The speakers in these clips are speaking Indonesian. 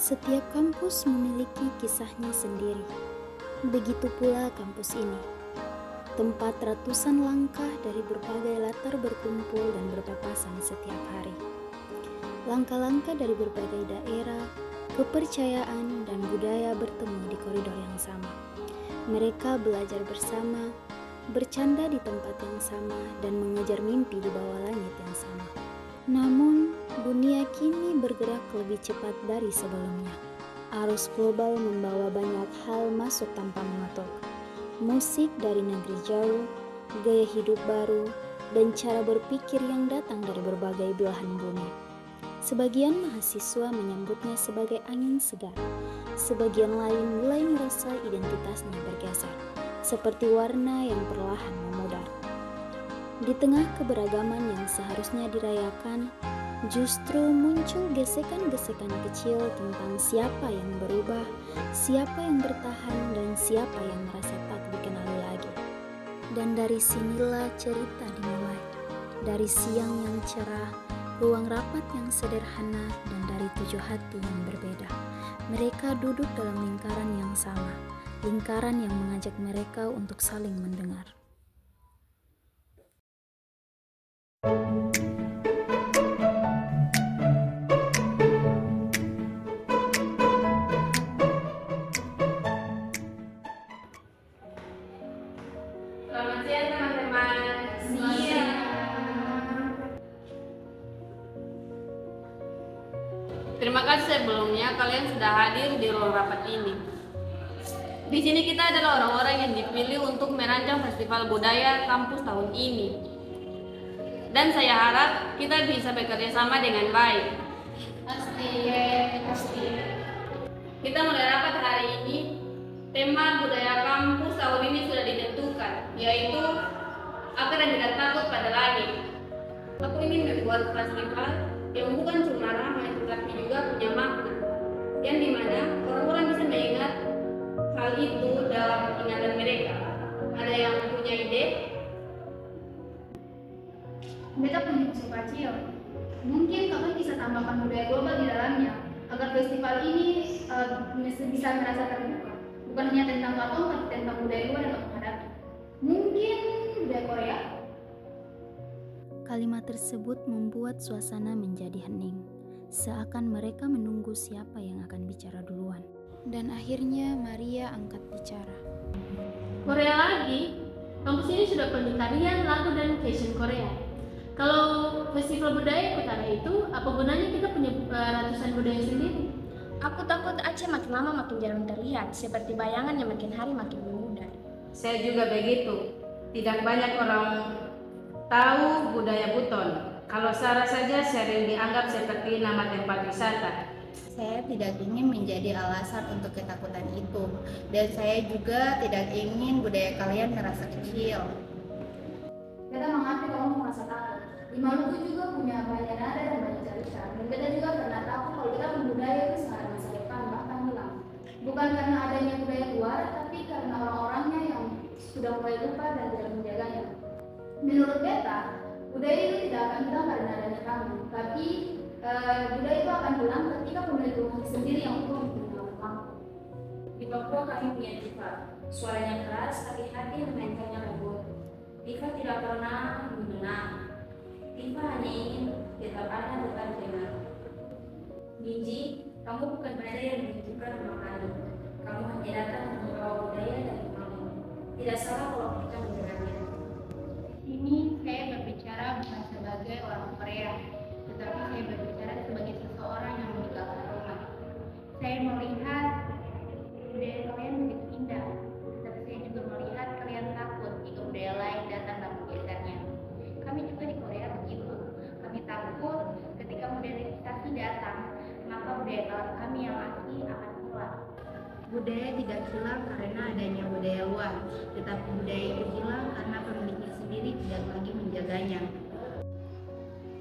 Setiap kampus memiliki kisahnya sendiri. Begitu pula kampus ini, tempat ratusan langkah dari berbagai latar berkumpul dan berpapasan setiap hari. Langkah-langkah dari berbagai daerah, kepercayaan, dan budaya bertemu di koridor yang sama. Mereka belajar bersama, bercanda di tempat yang sama, dan mengejar mimpi di bawah langit yang sama. Namun, dunia kini bergerak lebih cepat dari sebelumnya. Arus global membawa banyak hal masuk tanpa mengetuk. Musik dari negeri jauh, gaya hidup baru, dan cara berpikir yang datang dari berbagai belahan bumi. Sebagian mahasiswa menyambutnya sebagai angin segar. Sebagian lain mulai merasa identitasnya bergeser, seperti warna yang perlahan memudar. Di tengah keberagaman yang seharusnya dirayakan, justru muncul gesekan-gesekan kecil tentang siapa yang berubah, siapa yang bertahan, dan siapa yang merasa tak dikenali lagi. Dan dari sinilah cerita dimulai. Dari siang yang cerah, ruang rapat yang sederhana, dan dari 7 hati yang berbeda. Mereka duduk dalam lingkaran yang sama, lingkaran yang mengajak mereka untuk saling mendengar. Selamat siang teman-teman. Siang. Terima kasih sebelumnya kalian sudah hadir di ruang rapat ini. Di sini kita adalah orang-orang yang dipilih untuk merancang festival budaya kampus tahun ini. Dan saya harap kita bisa bekerja sama dengan baik. Pasti. Kita mulai rapat hari ini. Tema budaya kampus tahun ini sudah ditentukan, yaitu akar dan tidak takut pada langit. Aku ingin membuat festival yang bukan cuma ramai, tetapi juga punya makna, yang dimana orang-orang bisa mengingat hal itu dalam ingatan mereka. Ada yang punya ide? Mereka punya musuh kecil. Mungkin kakak bisa tambahkan budaya global di dalamnya, agar festival ini bisa merasa terbuka. Bukan hanya tentang Katon, tapi tentang budaya luar yang kamu hadapi. Mungkin budaya Korea. Kalimat tersebut membuat suasana menjadi hening, seakan mereka menunggu siapa yang akan bicara duluan. Dan akhirnya Maria angkat bicara. Korea lagi? Kampus ini sudah penuh tarian, lagu, dan fashion Korea. Kalau festival budaya Utara itu, apa gunanya kita punya ratusan budaya sendiri? Aku takut Aceh makin lama makin jarang terlihat, seperti bayangan yang makin hari makin memudar. Saya juga begitu. Tidak banyak orang tahu budaya Buton. Kalau Sarah saja sering dianggap seperti nama tempat wisata. Saya tidak ingin menjadi alasan untuk ketakutan itu, dan saya juga tidak ingin budaya kalian merasa kecil. Kita mengerti kamu merasa takut. Di Maluku juga punya banyak nada dan banyak cerita. Dan kita juga pernah takut kalau kita budaya itu sekarang masa depan bahkan hilang. Bukan karena adanya budaya luar, tapi karena orang-orangnya yang sudah mulai lupa dan tidak menjaganya. Menurut beta, budaya itu tidak akan hilang karena adanya kamu, tapi budaya itu akan hilang ketika memiliki rumah sendiri yang utuh untuk mengenal kamu. Di Papua kami punya Diva, suaranya keras tapi hati memainkannya lembut. Diva tidak pernah mengenang. Diva hanya ingin tetap ada depan dengar. Minji, kamu bukan budaya yang menentukan rumah kami. Kamu hanya datang membawa budaya dari kamu. Tidak salah kalau kita mendengarnya. Ini saya berbicara bukan sebagai orang Korea, tetapi saya berbicara sebagai seseorang yang meninggalkan rumah. Saya melihat budaya kalian begitu indah, tetapi saya juga melihat kalian takut jika budaya lain datang dan menggesernya. Kami juga di Korea begitu. Kami takut ketika modernisasi datang, maka budaya kami yang asli akan hilang. Budaya tidak hilang karena adanya budaya luar, tetapi budaya itu hilang karena pemiliknya sendiri tidak lagi menjaganya.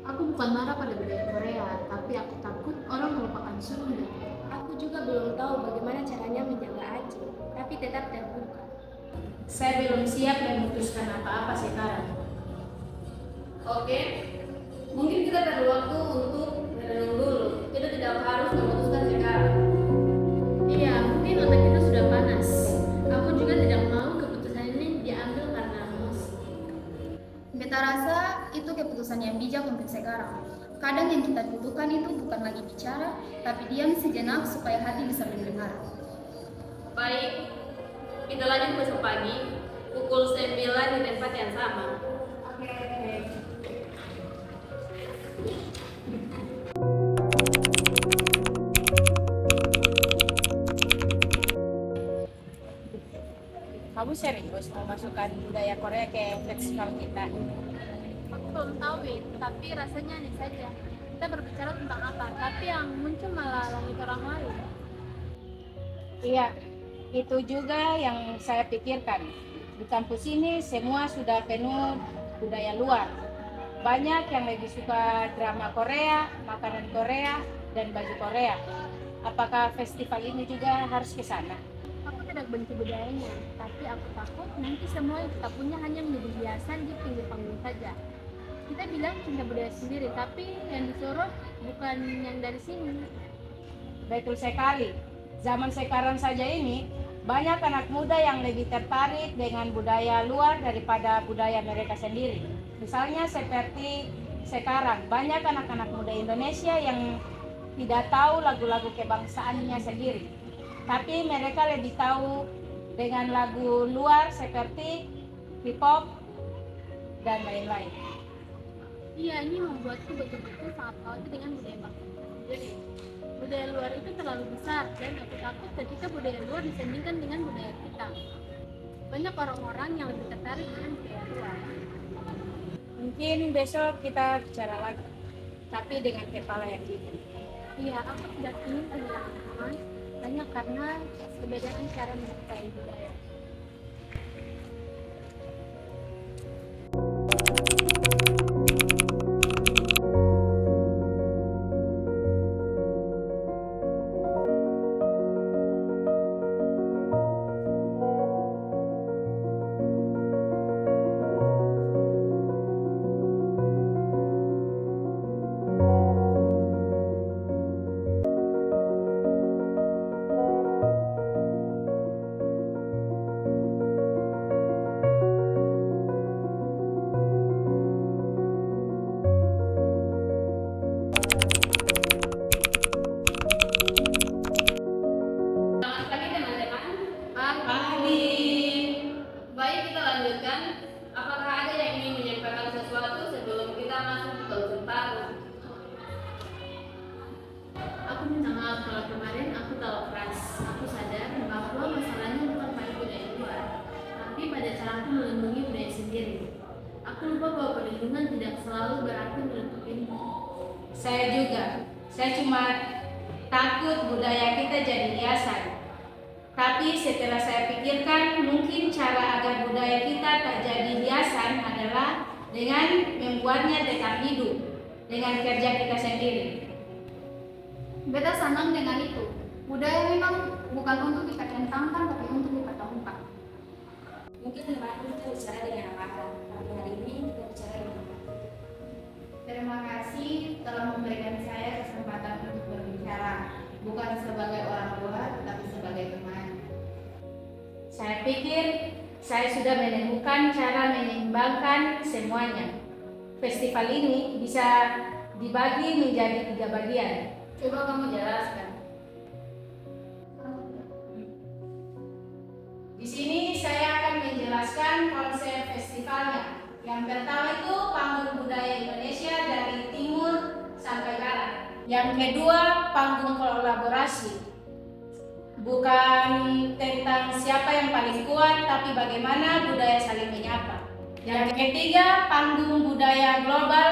Aku bukan marah pada budaya Korea, tapi aku takut orang melupakan Sunda. Aku juga belum tahu bagaimana caranya menjaga Aceh, tapi tetap terbuka. Saya belum siap memutuskan apa-apa sekarang. Oke, mungkin kita perlu waktu untuk merenung dulu. Kita tidak harus memutuskan sekarang. Beta rasa itu keputusan yang bijak untuk sekarang. Kadang yang kita butuhkan itu bukan lagi bicara, tapi diam sejenak supaya hati bisa mendengar. Baik, kita lanjut besok pagi pukul 9 di tempat yang sama. Kamu serius mau masukkan budaya Korea ke festival kita? Aku belum tahu, tapi rasanya aneh saja. Kita berbicara tentang apa, tapi yang muncul malah langit orang lain. Iya, itu juga yang saya pikirkan. Di kampus ini semua sudah penuh budaya luar. Banyak yang lebih suka drama Korea, makanan Korea, dan baju Korea. Apakah festival ini juga harus ke sana? Aku tidak benci budayanya, tapi aku takut nanti semua yang kita punya hanya menjadi hiasan di pinggir panggung saja. Kita bilang punya budaya sendiri, tapi yang disuruh bukan yang dari sini. Betul sekali. Zaman sekarang saja ini, banyak anak muda yang lebih tertarik dengan budaya luar daripada budaya mereka sendiri. Misalnya seperti sekarang, banyak anak-anak muda Indonesia yang tidak tahu lagu-lagu kebangsaannya sendiri. Tapi mereka lebih tahu dengan lagu luar seperti hip-hop dan lain-lain. Iya, ini membuatku betul-betul sangat khawatir dengan budaya bangsa sendiri. Budaya luar itu terlalu besar dan aku takut ketika budaya luar disandingkan dengan budaya kita. Banyak orang-orang yang lebih tertarik dengan budaya luar. Mungkin besok kita bicara lagi, tapi dengan kepala yang dingin. Iya, aku tidak ingin kehilangan teman banyak karena perbedaan cara mencintai budaya. Selamat pagi teman-teman. Pagi. Baik, kita lanjutkan. Apakah ada yang ingin menyampaikan sesuatu sebelum kita masuk ke Jepang? Aku minta maaf kalau kemarin aku terlalu keras. Aku sadar bahwa masalahnya bukan pada budaya luar, tapi pada cara aku melindungi budaya sendiri. Aku lupa bahwa perlindungan tidak selalu berarti menutup pintu. Saya juga. Saya cuma takut budaya kita jadi hiasan. Tapi setelah saya pikirkan, mungkin cara agar budaya kita tak jadi hiasan adalah dengan membuatnya tetap hidup dengan kerja kita sendiri. Beta senang dengan itu. Budaya memang bukan untuk dikentangkan, tapi untuk dipertahankan. Mungkin kemarin kita bicara dengan apa, tapi hari ini kita bicara dengan apa. Terima kasih telah memberikan saya kesempatan untuk berbicara, bukan sebagai orang luar, tapi sebagai teman. Saya pikir saya sudah menemukan cara menyeimbangkan semuanya. Festival ini bisa dibagi menjadi 3 bagian. Coba kamu jelaskan. Di sini saya akan menjelaskan konsep festivalnya. Yang pertama itu panggung budaya Indonesia dari timur sampai barat. Yang kedua panggung kolaborasi. Bukan tentang siapa yang paling kuat, tapi bagaimana budaya saling menyapa. Yang ketiga panggung budaya global.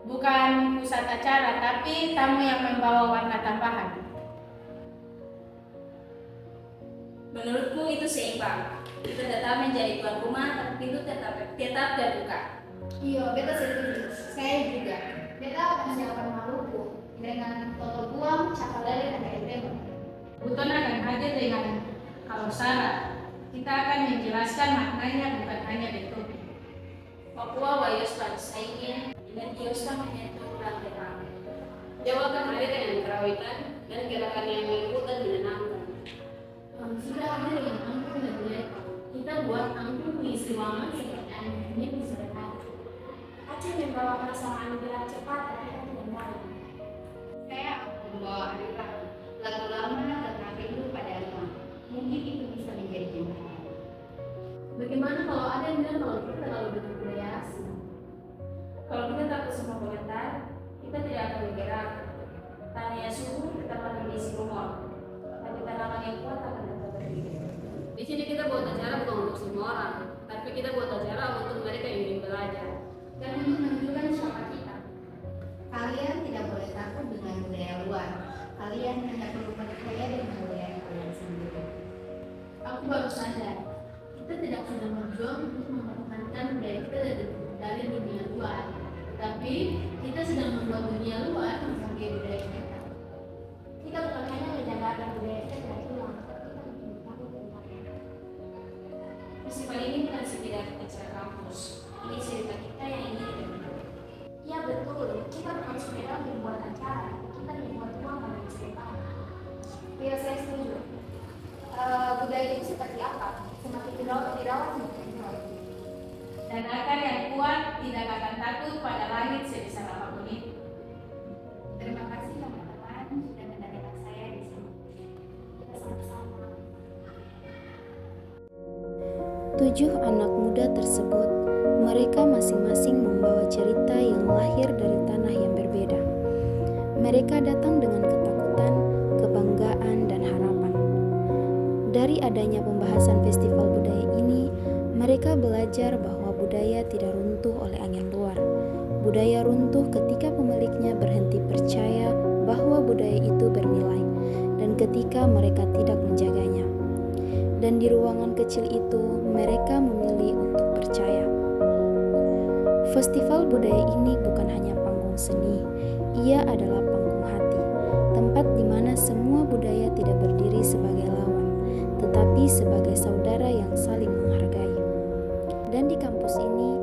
Bukan pusat acara, tapi tamu yang membawa warna tambahan. Menurutku itu seimbang. Kita tetap menjadi tuan rumah, tapi pintu tetap terbuka. Iya, beta setuju. Saya juga. Beta akan siapkan Maluku dengan Toto Buam, Cakalele, dan Kaitema. Buton akan hadir dengan Kalosara. Kita akan menjelaskan maknanya bukan hanya bentuknya. Papua Wayos Pansaingin dan Diosta menyentuh rantai. Jawa akan hadir dengan kerawitan dan gerakan yang lembut dan menenangkan. Sudah ada dengan angklung dan budaya. Kita buat angklung mengisi ruangan seperti aneh-aneh di sore hari. pasti membawa perasaan gerak cepat tapi kan tidak baik. Saya membawa Arifah, lagu lama tentang rindu pada rumah. Mungkin itu bisa menjadi jembatan. Bagaimana kalau ada yang bilang kalau kita terlalu banyak budaya asing? Kalau kita takut semua komentar, kita tidak akan bergerak. Tanya suhu tetap akan diisi rumor, tapi tanaman yang kuat akan tetap berdiri. Di sini kita buat acara bukan untuk semua orang, tapi kita buat acara untuk mereka yang ingin belajar. Dan untuk menunjukkan siapa kita. Kalian tidak boleh takut dengan budaya luar. Kalian hanya perlu percaya dengan budaya kalian sendiri. Aku baru sadar, kita tidak sedang berjuang untuk mempertahankan budaya kita dari dunia luar, tapi kita sedang membuat dunia luar menghargai budaya kita. Kita bukan hanya menjaga agar budaya kita tidak hilang, tapi kita bikin tahu tentangnya. Festival ini bukan sekedar acara kampus. Ini cerita kita yang ingin dikenal. Iya betul, kita bukan sekedar membuat acara, kita membuat ruang bagi cerita. Iya saya setuju. Budaya itu seperti apa? Semakin dirawat semakin dirawat. Dan akar yang kuat tidak akan takut pada langit sebesar apapun itu. Terima kasih teman-teman sudah mendengarkan saya di sini. Kita sama-sama. 7 anak muda tersebut, mereka masing-masing membawa cerita yang lahir dari tanah yang berbeda. Mereka datang dengan ketakutan, kebanggaan, dan harapan. Dari adanya pembahasan festival budaya ini, mereka belajar bahwa budaya tidak runtuh oleh angin luar. Budaya runtuh ketika pemiliknya berhenti percaya bahwa budaya itu bernilai, dan ketika mereka tidak menjaganya. Dan di ruangan kecil itu, mereka memilih untuk percaya. Festival budaya ini bukan hanya panggung seni, ia adalah panggung hati, tempat di mana semua budaya tidak berdiri sebagai lawan, tetapi sebagai saudara yang saling menghargai. Dan di kampus ini,